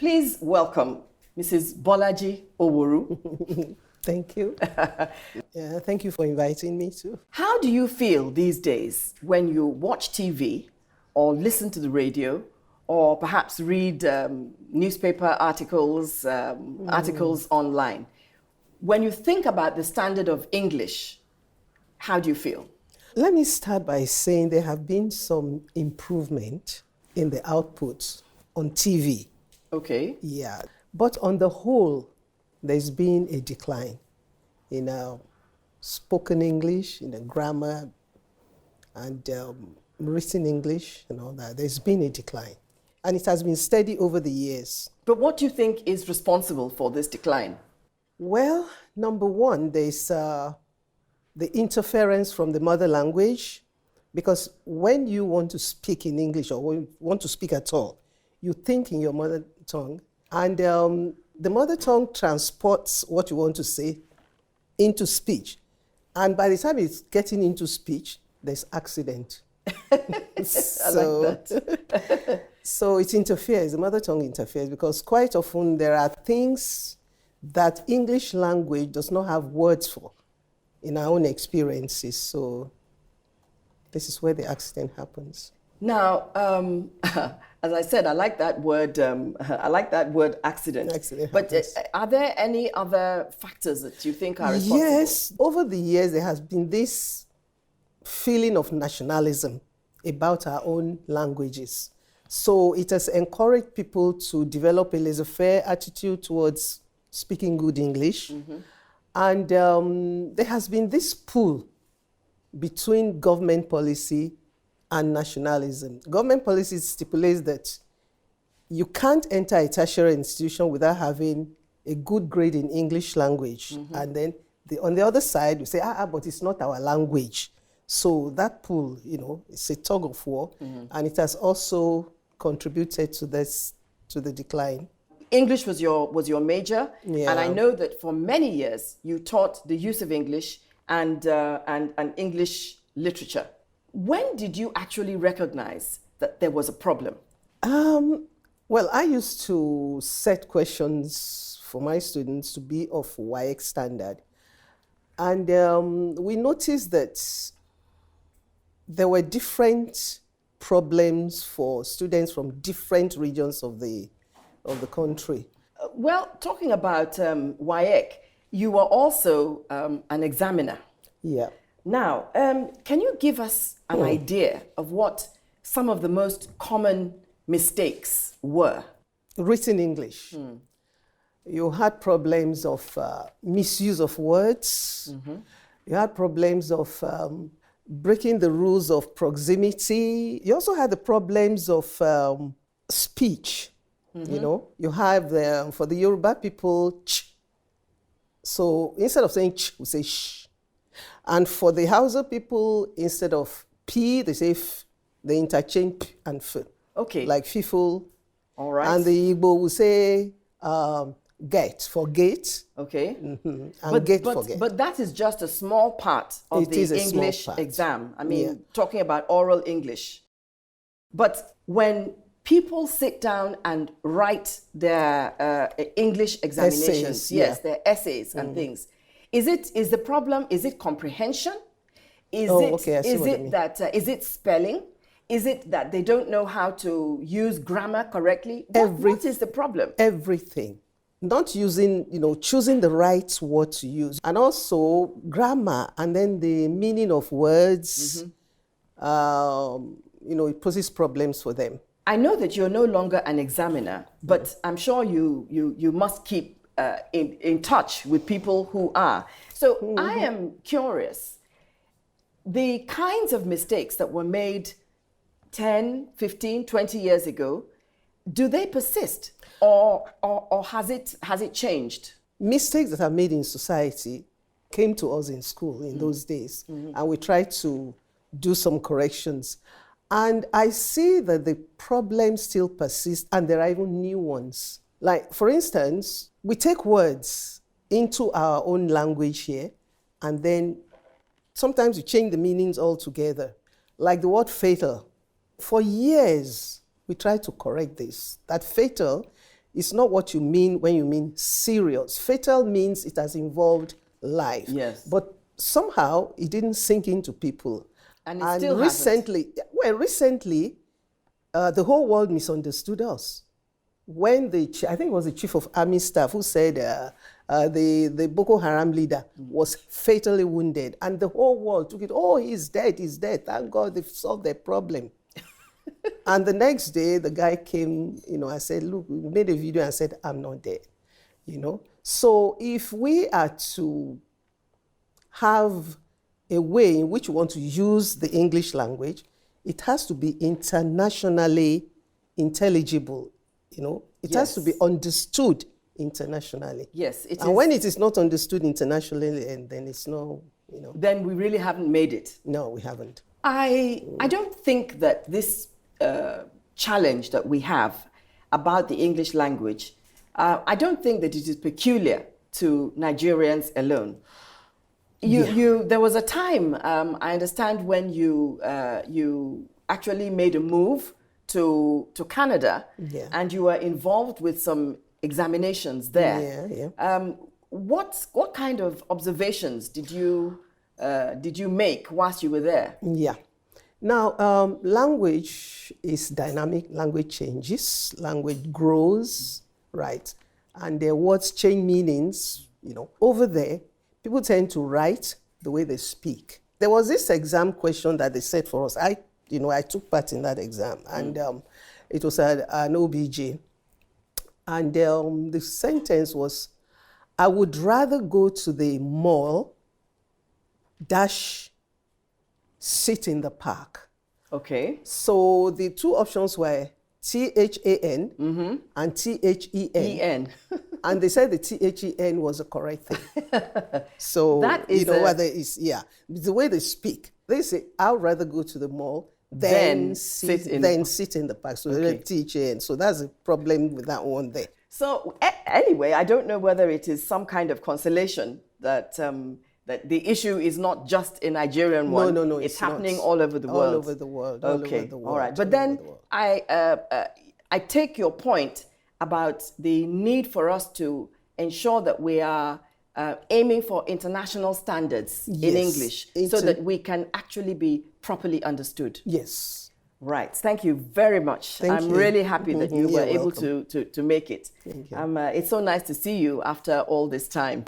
Please welcome Mrs. Bolaji Oworu. Thank you. Thank you for inviting me too. How do you feel these days when you watch TV or listen to the radio or perhaps read newspaper articles, articles online? When you think about the standard of English, how do you feel? Let me start by saying there have been some improvement in the output on TV. Okay. Yeah. But on the whole, there's been a decline in spoken English, in the grammar, and written English, and all that. There's been a decline. And it has been steady over the years. But what do you think is responsible for this decline? Well, number one, there's the interference from the mother language, because when you want to speak in English or when you want to speak at all, you think in your mother tongue, and the mother tongue transports what you want to say into speech. And by the time it's getting into speech, there's accident. I like that. So it interferes, the mother tongue interferes, because quite often there are things that English language does not have words for in our own experiences. So this is where the accident happens. Now, as I said, I like that word. I like that word accident. But are there any other factors that you think are responsible? Yes, over the years there has been this feeling of nationalism about our own languages. So it has encouraged people to develop a laissez-faire attitude towards speaking good English. Mm-hmm. And there has been this pull between government policy and nationalism. Government policy stipulates that you can't enter a tertiary institution without having a good grade in English language. Mm-hmm. And then on the other side, you say, but it's not our language. So that pull, it's a tug of war, mm-hmm. and it has also contributed to the decline. English was your major, yeah. And I know that for many years you taught the use of English and English literature. When did you actually recognize that there was a problem? Well, I used to set questions for my students to be of WAEC standard. And we noticed that there were different problems for students from different regions of the country. Well, talking about WAEC, you were also an examiner. Yeah. Now, can you give us an idea of what some of the most common mistakes were? Written English. You had problems of misuse of words. Mm-hmm. You had problems of breaking the rules of proximity. You also had the problems of speech. Mm-hmm. You have, for the Yoruba people, ch. So instead of saying ch, we say sh. And for the Hausa people, instead of P, they say F. They interchange P and F. Okay. Like FIFO. All right. And the Igbo will say get for gate. Okay. Mm-hmm. And get for get. But that is just a small part of the English exam. I mean, talking about oral English. But when people sit down and write their English examinations, essays, their essays and things, is the problem, is it comprehension? Is it spelling? Is it that they don't know how to use grammar correctly? What is the problem? Everything. Not using, choosing the right word to use. And also grammar and then the meaning of words, it poses problems for them. I know that you're no longer an examiner, but I'm sure you must keep in touch with people who are. So I am curious, the kinds of mistakes that were made 10, 15, 20 years ago, do they persist or has it changed? Mistakes that are made in society came to us in school in those days, and we tried to do some corrections. And I see that the problems still persist, and there are even new ones. Like, for instance, we take words into our own language here, and then sometimes we change the meanings altogether. Like the word fatal. For years, we tried to correct this. That fatal it's not what you mean when you mean serious. Fatal means it has involved life. Yes. But somehow it didn't sink into people. And it still recently, the whole world misunderstood us. When I think it was the chief of army staff who said the Boko Haram leader was fatally wounded, and the whole world took it, oh, he's dead, thank God they've solved their problem. And the next day, the guy came, I said, look, we made a video and said, I'm not dead, So if we are to have a way in which we want to use the English language, it has to be internationally intelligible, It has to be understood internationally. Yes, it is. And when it is not understood internationally, and then it's no, Then we really haven't made it. No, we haven't. I don't think that this challenge that we have about the English language, I don't think that it is peculiar to Nigerians alone. There was a time, I understand, when you actually made a move to Canada, and you were involved with some examinations there. What kind of observations did you make whilst you were there? Yeah. Now, language is dynamic. Language changes. Language grows, right? And their words change meanings. Over there, people tend to write the way they speak. There was this exam question that they set for us. I took part in that exam, and it was an OBJ. And the sentence was, I would rather go to the mall sit in the park. Okay. So the two options were THAN and THEN. And they said the THEN was the correct thing. So, that is whether it's, the way they speak. They say, I'd rather go to the mall than sit in the park. So they're THAN. So that's the problem with that one there. So anyway, I don't know whether it is some kind of consolation that that the issue is not just a Nigerian one. No, it's happening all over the world. All over the world. Okay, all right. But then I take your point about the need for us to ensure that we are aiming for international standards in English so that we can actually be properly understood. Yes. Right. Thank you very much. I'm really happy that you were able to make it. Thank you. It's so nice to see you after all this time.